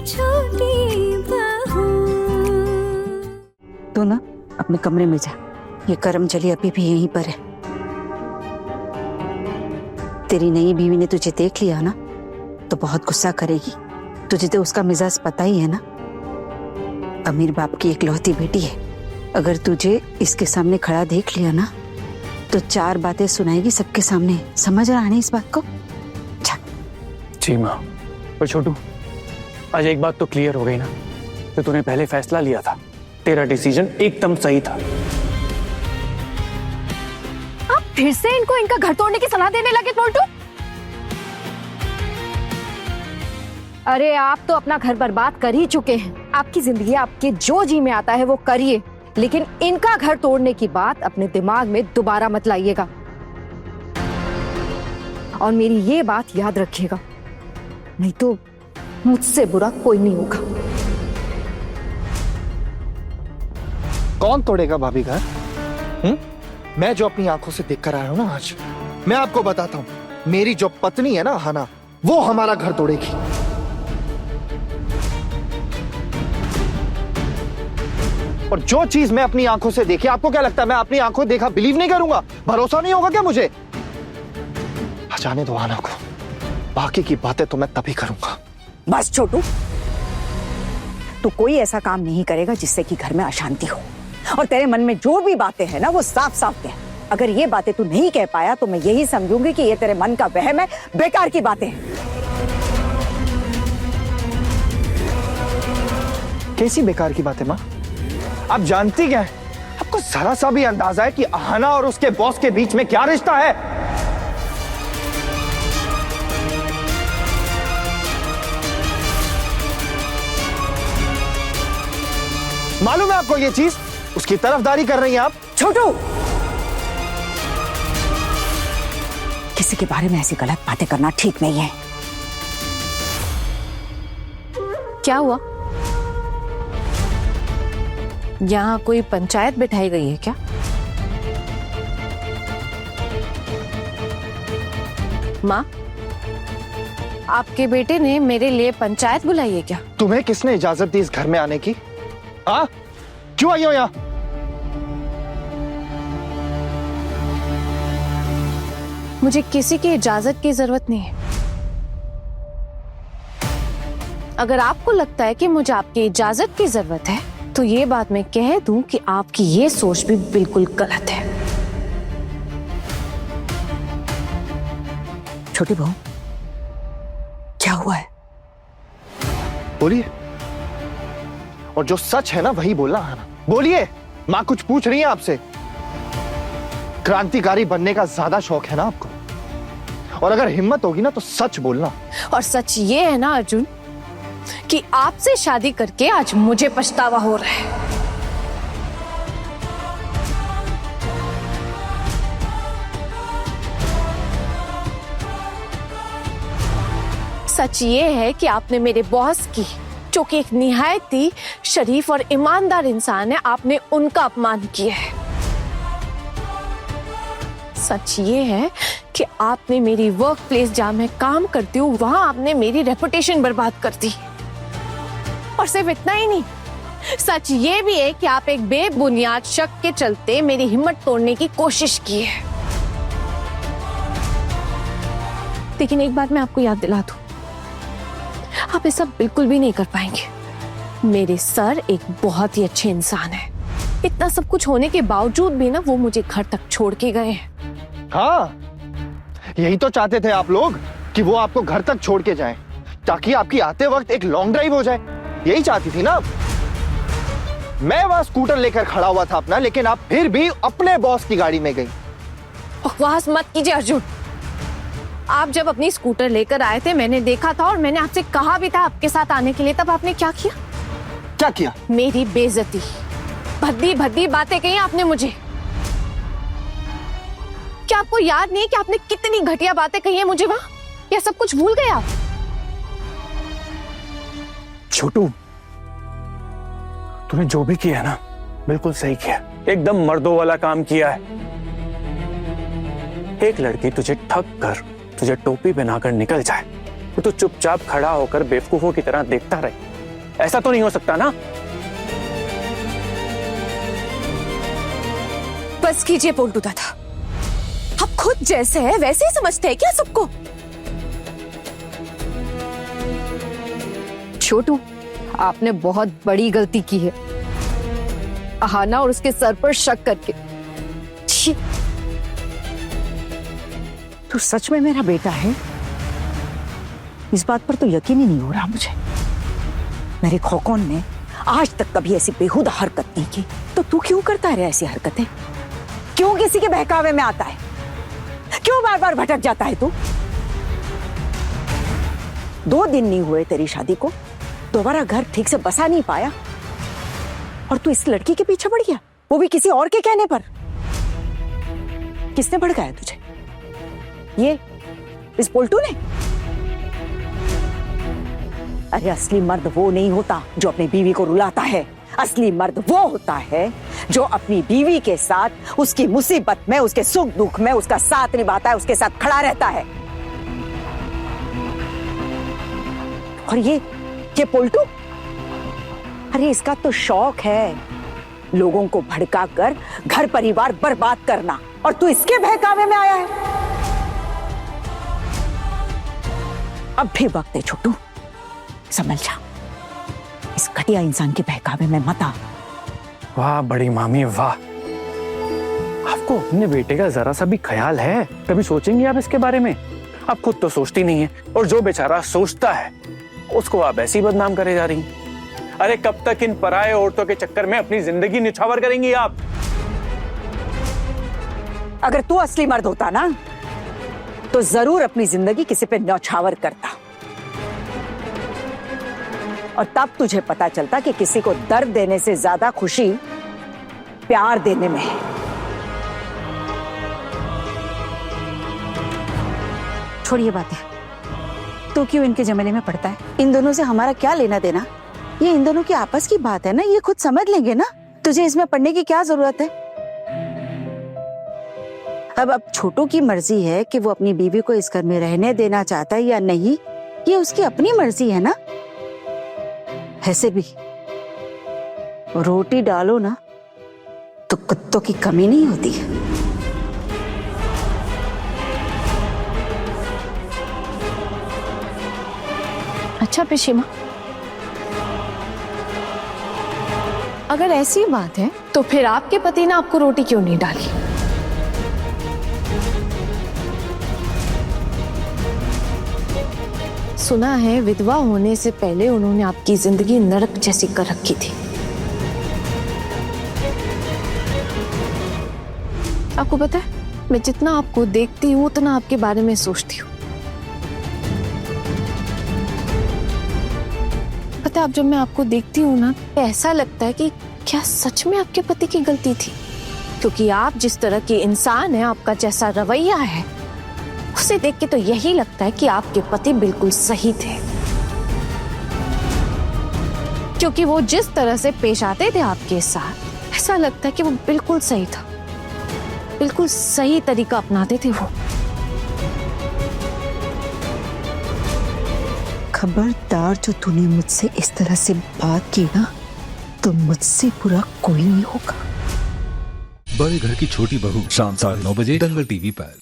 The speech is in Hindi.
छोटी बहू। तू ना अपने कमरे में जा, ये करमजली अभी भी यहीं पर है। तेरी नई बीवी ने तुझे देख लिया ना तो बहुत गुस्सा करेगी। तुझे तो उसका मिजाज पता ही है ना। अमीर बाप की इकलौती बेटी है, अगर तुझे इसके सामने खड़ा देख लिया ना तो 4 बातें सुनाएगी सबके सामने। समझ रहा है ना इस बात को? जी माँ। पर छोटू, आज एक बात तो क्लियर हो गई ना कि तूने पहले फैसला लिया था, तेरा डिसीजन एकदम सही था। आप फिर से इनको इनका घर तोड़ने की सलाह देने लगे मोल्टू? अरे आप तो अपना घर बर्बाद कर ही चुके हैं। आपकी जिंदगी आपके जो जी में आता है वो करिए, लेकिन इनका घर तोड़ने की बात अपने दिमाग में दोबारा मत लाइएगा। और मेरी ये बात याद रखिएगा, नहीं तो मुझसे बुरा कोई नहीं होगा। कौन तोड़ेगा भाभी घर? मैं जो अपनी आंखों से देख कर आया हूं ना आज, मैं आपको बताता हूं, मेरी जो पत्नी है ना हना, वो हमारा घर तोड़ेगी। और जो चीज मैं अपनी आंखों से देखी, आपको क्या लगता है मैं अपनी आंखों देखा बिलीव नहीं करूंगा? भरोसा नहीं होगा क्या मुझे? जाने दो हना को, बाकी की बातें तो मैं तभी करूंगा। बस छोटू, तू कोई ऐसा काम नहीं करेगा जिससे कि घर में अशांति हो। और तेरे मन में जो भी बातें हैं ना वो साफ साफ कह। अगर ये बातें तू नहीं कह पाया तो मैं यही समझूंगी कि ये तेरे मन का वहम है, बेकार की बातें हैं। कैसी बेकार की बातें माँ? आप जानती क्या है? आपको जरा सा भी अंदाजा है कि हना और उसके बॉस के बीच में क्या रिश्ता है? मालूम है आपको ये चीज? उसकी तरफदारी कर रही हैं आप। छोटू, किसी के बारे में ऐसी गलत बातें करना ठीक नहीं है। क्या हुआ? यहाँ कोई पंचायत बिठाई गई है क्या? माँ, आपके बेटे ने मेरे लिए पंचायत बुलाई है क्या? तुम्हें किसने इजाजत दी इस घर में आने की? हाँ, क्यों आई हो यहाँ? मुझे किसी की इजाजत की जरूरत नहीं है। अगर आपको लगता है कि मुझे आपकी इजाजत की जरूरत है तो ये बात मैं कह दूं कि आपकी ये सोच भी बिल्कुल गलत है। छोटी बहू, क्या हुआ है? बोलिए। और जो सच है ना वही बोलना है ना। बोलिए। माँ कुछ पूछ रही है आपसे। क्रांतिकारी बनने का ज्यादा शौक है ना आपको? और अगर हिम्मत होगी ना तो सच बोलना। और सच ये है ना अर्जुन कि आपसे शादी करके आज मुझे पछतावा हो रहा है। सच ये है कि आपने मेरे बॉस की, जो कि एक निहायत ही शरीफ और ईमानदार इंसान है, आपने उनका अपमान किया है। सच ये है कि आपने मेरी वर्क प्लेस जहां मैं काम करती हूँ वहां आपने मेरी रेपुटेशन बर्बाद कर दी। और सिर्फ इतना ही नहीं, सच ये भी है कि आप एक बेबुनियाद शक के चलते मेरी हिम्मत तोड़ने की कोशिश की है। लेकिन एक बात मैं आपको याद दिला दूं, आप ऐसा बिल्कुल भी नहीं कर पाएंगे। मेरे सर एक बहुत ही अच्छे इंसान है। इतना सब कुछ होने के बावजूद भी ना वो मुझे घर तक छोड़ के गए हैं। हाँ, यही तो चाहते थे आप लोग कि वो आपको घर तक छोड़ के जाएं, ताकि आपकी आते वक्त एक लॉन्ग ड्राइव हो जाए। यही चाहती थी ना आप? मैं वहां स्कूटर लेकर खड़ा हुआ था अपना, लेकिन आप फिर भी अपने बॉस की गाड़ी में गई। बकवास मत कीजिए अर्जुन। आप जब अपनी स्कूटर लेकर आए थे मैंने देखा था और मैंने आपसे कहा भी था आपके साथ आने के लिए, तब आपने क्या किया? क्या किया? मेरी बेइज्जती, भद्दी भद्दी बातें कही आपने मुझे। क्या आपको याद नहीं है कि आपने कितनी घटिया बातें कही है मुझे वहां? या सब कुछ भूल गए आप? छोटू, तूने जो भी किया ना बिल्कुल सही किया, एकदम मर्दों वाला काम किया है। एक लड़की तुझे ठग कर, तुझे टोपी पहनाकर निकल जाए तो तू चुपचाप खड़ा होकर बेवकूफों की तरह देखता रहे, ऐसा तो नहीं हो सकता ना। बस कीजिए पोल्टू दादा, आप खुद जैसे है वैसे ही समझते हैं क्या सबको? छोटू, आपने बहुत बड़ी गलती की है अहाना और उसके सर पर शक करके। छी! तू सच में मेरा बेटा है? इस बात पर तो यकीन ही नहीं हो रहा मुझे। मेरे खोकौन ने आज तक कभी ऐसी बेहुदा हरकत नहीं की, तो तू क्यों करता है ऐसी हरकतें? क्यों किसी के बहकावे में आता है? क्यों बार बार भटक जाता है तू? 2 दिन नहीं हुए तेरी शादी को, दोबारा घर ठीक से बसा नहीं पाया और तू इस लड़की के पीछे पड़ गया, वो भी किसी और के कहने पर। किसने भड़काया तुझे? ये इस पोल्टू ने? अरे असली मर्द वो नहीं होता जो अपनी बीवी को रुलाता है। असली मर्द वो होता है जो अपनी बीवी के साथ उसकी मुसीबत में, उसके सुख दुख में उसका साथ निभाता है, उसके साथ खड़ा रहता है। और ये पोल्टू, अरे इसका तो शौक है लोगों को भड़काकर घर परिवार बर्बाद करना, और तू इसके बहकावे में आया है। अब भी वक्त है छोटू, समझ जा, इस घटिया इंसान के बहकावे में मत आ। वाह बड़ी मामी वाह, आपको अपने बेटे का जरा सा भी ख्याल है? कभी सोचेंगे आप इसके बारे में? आप खुद तो सोचती नहीं है, और जो बेचारा सोचता है उसको आप ऐसी बदनाम करे जा रही। अरे कब तक इन पराये औरतों के चक्कर में अपनी जिंदगी निछावर करेंगी आप? अगर तू असली मर्द होता ना तो जरूर अपनी जिंदगी किसी पे न्यौछावर करता, और तब तुझे पता चलता कि किसी को दर्द देने से ज्यादा खुशी प्यार देने में है। छोड़िए बातें, तो क्यों इनके जमेले में पड़ता है? इन दोनों से हमारा क्या लेना देना? ये इन दोनों की आपस की बात है ना, ये खुद समझ लेंगे ना। तुझे इसमें पढ़ने की क्या जरूरत है? अब छोटू की मर्जी है कि वो अपनी बीवी को इस घर में रहने देना चाहता है या नहीं, ये उसकी अपनी मर्जी है ना। ऐसे भी रोटी डालो ना तो कुत्तों की कमी नहीं होती है। अच्छा पिशीमा, अगर ऐसी बात है तो फिर आपके पति ने आपको रोटी क्यों नहीं डाली? सुना है विधवा होने से पहले उन्होंने आपकी जिंदगी नरक जैसी कर रखी थी। आपको पता है, मैं जितना आपको देखती हूँ उतना आपके बारे में सोचती हूँ। पता है, अब जब मैं आपको देखती हूँ ना, ऐसा लगता है कि क्या सच में आपके पति की गलती थी? क्योंकि आप जिस तरह के इंसान हैं, आपका जैसा रवैया है, उसे देख के तो यही लगता है कि आपके पति बिल्कुल सही थे। क्योंकि वो जिस तरह से पेश आते थे आपके साथ, ऐसा लगता है कि वो बिल्कुल सही था, बिल्कुल सही तरीका अपनाते थे वो। खबरदार, जो तूने मुझसे इस तरह से बात की ना, तो मुझसे बुरा कोई नहीं होगा। बड़े घर की छोटी बहू, शाम 9:30 दंगल टीवी पर।